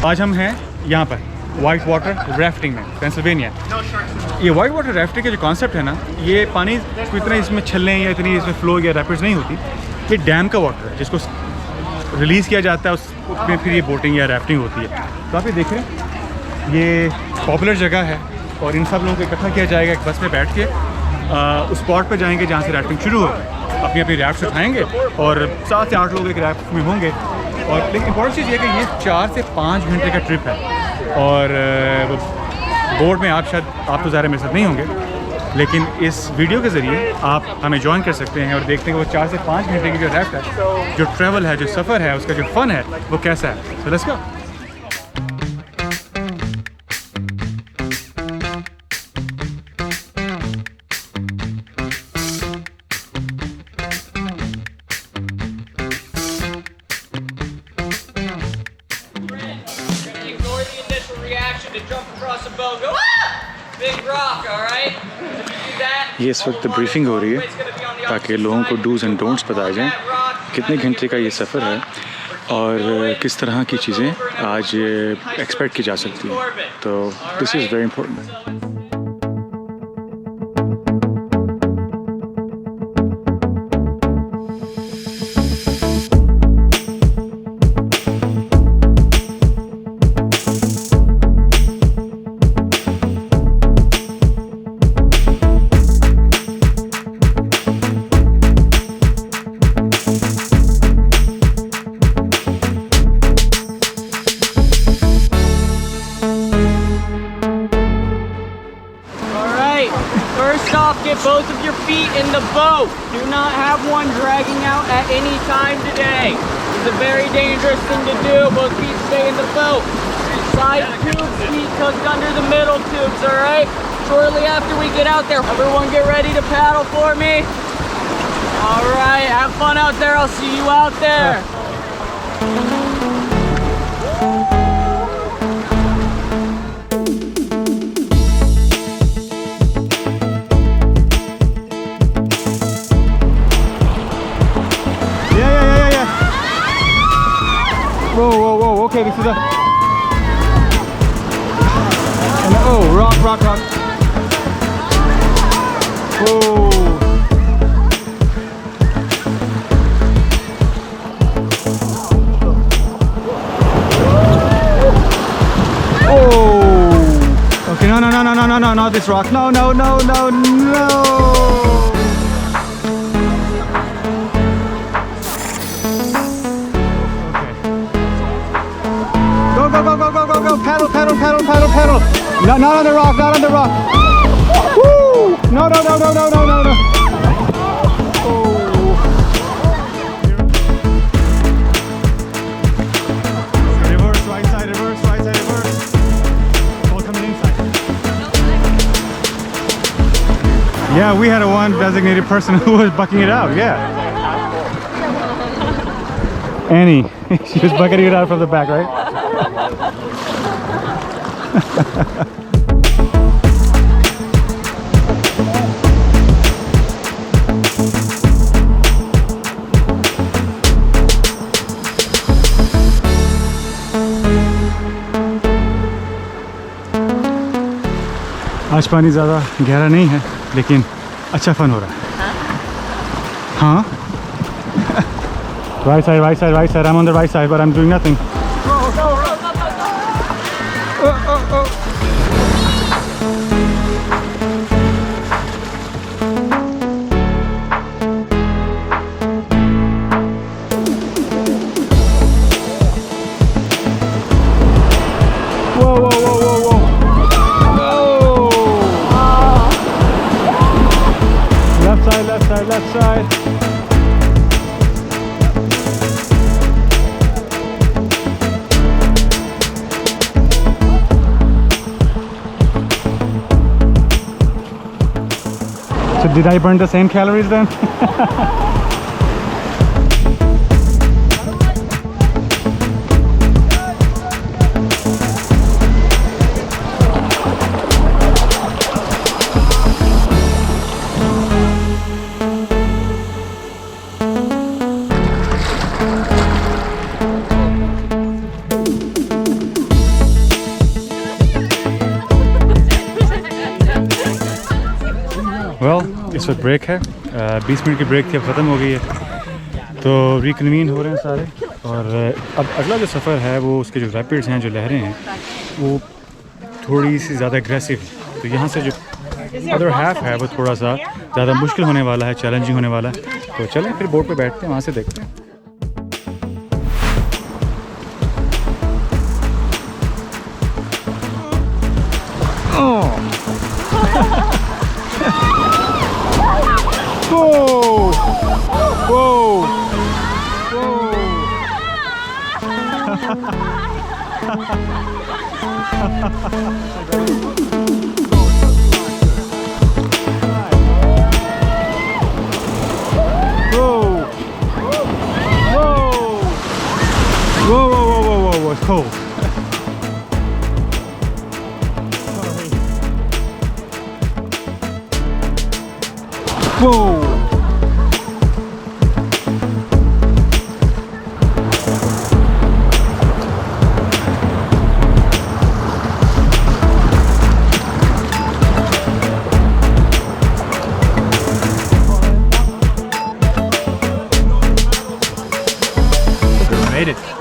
आज हम हैं यहाँ पर वाइट वाटर राफ्टिंग में, पेंसिल्वेनिया। ये वाइट वाटर राफ्टिंग का जो कॉन्सेप्ट है ना, ये पानी को इतना इसमें छलने या इतनी इसमें फ्लो या रैपिड्स नहीं होती। ये डैम का वाटर है जिसको रिलीज़ किया जाता है, उसमें फिर ये बोटिंग या राफ्टिंग होती है। तो आप ये देख रहे हैं, ये पॉपुलर जगह है और इन सब लोगों को इकट्ठा किया जाएगा। एक बस में बैठ के उस स्पॉट पर जाएंगे जहाँ से राफ्टिंग शुरू होगी। अपनी अपनी राफ्ट उठाएँगे और 7 से 8 लोग एक राफ्ट में होंगे। और लेकिन इम्पॉर्टेंट चीज़ ये है कि ये 4 से 5 घंटे का ट्रिप है और बोर्ड में आप तो ज़्यादा मेरे साथ नहीं होंगे, लेकिन इस वीडियो के ज़रिए आप हमें ज्वाइन कर सकते हैं और देखते हैं कि वो 4 से 5 घंटे की जो राफ्ट है, जो ट्रैवल है, जो सफ़र है, उसका जो फ़न है वो कैसा है। So let's go. ये इस वक्त ब्रीफिंग हो रही है ताकि लोगों को डूज़ एंड डोंट्स बताए जाएं, कितने घंटे का ये सफ़र है और किस तरह की चीज़ें आज एक्सपेक्ट की जा सकती हैं। तो this is very important. Get both of your feet in the boat. Do not have one dragging out at any time today. It's a very dangerous thing to do. Both feet stay in the boat. Side tubes, feet tucked under the middle tubes, alright? Shortly after we get out there, everyone get ready to paddle for me. Alright, have fun out there. I'll see you out there. Whoa, okay, this is a... Oh, rock. Whoa. Oh. Okay, no, not this rock. No. Go, paddle. No, not on the rock. Woo! No. Oh. Reverse, right side, reverse. All coming inside. Yeah, we had one designated person who was bucking it out, yeah. Annie, she was bucking it out from the back, right? आज पानी ज़्यादा गहरा नहीं है, लेकिन अच्छा fun हो रहा है। हाँ right side. I'm on the right side, but I'm doing nothing. Left side. So did I burn the same calories then? इस वक्त ब्रेक है, 20 मिनट की ब्रेक थी, अब ख़त्म हो गई है, तो रिकन्वीन हो रहे हैं सारे। और अब अगला जो सफ़र है वो उसके जो रैपिड्स हैं, जो लहरें हैं, वो थोड़ी सी ज़्यादा एग्रेसिव है। तो यहाँ से जो अदर हाफ है वो थोड़ा सा ज़्यादा मुश्किल होने वाला है, चैलेंजिंग होने वाला है। तो चलें फिर बोट पे बैठते हैं, वहाँ से देखते हैं। Whoa, it's cold. Whoa. Made it.